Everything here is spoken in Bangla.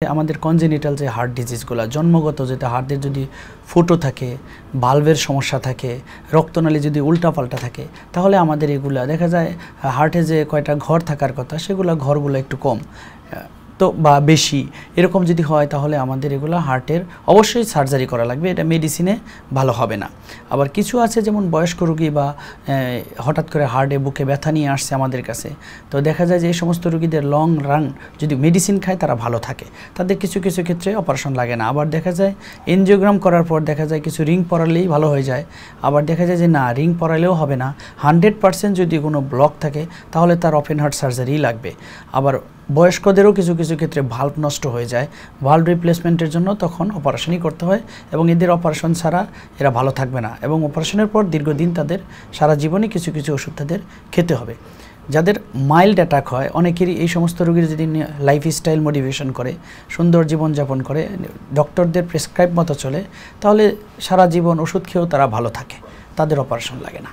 আমাদের কনজেনিটাল যে হার্ট ডিজিজগুলো জন্মগত যেটা হার্টের যদি ফুটো থাকে, ভালভের সমস্যা থাকে, রক্তনালী যদি উল্টাপাল্টা থাকে, তাহলে আমাদের এগুলা দেখা যায় হার্টে যে কয়টা ঘর থাকার কথা সেগুলো ঘরগুলো একটু কম তো বা বেশি এরকম যদি হয় তাহলে আমাদের এগুলো হার্টের অবশ্যই সার্জারি করা লাগবে। এটা মেডিসিনে ভালো হবে না। আবার কিছু আছে যেমন বয়স্ক রোগী বা হঠাৎ করে হার্টে বুকে ব্যথা নিয়ে আসছে আমাদের কাছে, তো দেখা যায় যে এই সমস্ত রোগীদের লং রান যদি মেডিসিন খায় তারা ভালো থাকে, তাদের কিছু কিছু ক্ষেত্রে অপারেশন লাগে না। আবার দেখা যায় এনজিওগ্রাম করার পর দেখা যায় কিছু রিং পরালেই ভালো হয়ে যায়, আবার দেখা যায় যে না রিং পরালেও হবে না, 100% যদি কোনো ব্লক থাকে তাহলে তার ওপেন হার্ট সার্জারি লাগবে। আবার বয়স্কদেরও কিছু কিছু ক্ষেত্রে ভাল্ব নষ্ট হয়ে যায়, ভাল্ব রিপ্লেসমেন্টের জন্য তখন অপারেশনই করতে হয় এবং এদের অপারেশন ছাড়া এরা ভালো থাকবে না এবং অপারেশনের পর দীর্ঘদিন তাদের সারা জীবনে কিছু কিছু ওষুধ তাদের খেতে হবে। যাদের মাইল্ড অ্যাটাক হয় অনেকেরই এই সমস্ত রোগীর যদি লাইফস্টাইল মডিফিকেশন করে, সুন্দর জীবনযাপন করে, ডক্টরদের প্রেসক্রাইব মতো চলে, তাহলে সারা জীবন ওষুধ খেয়েও তারা ভালো থাকে, তাদের অপারেশন লাগে না।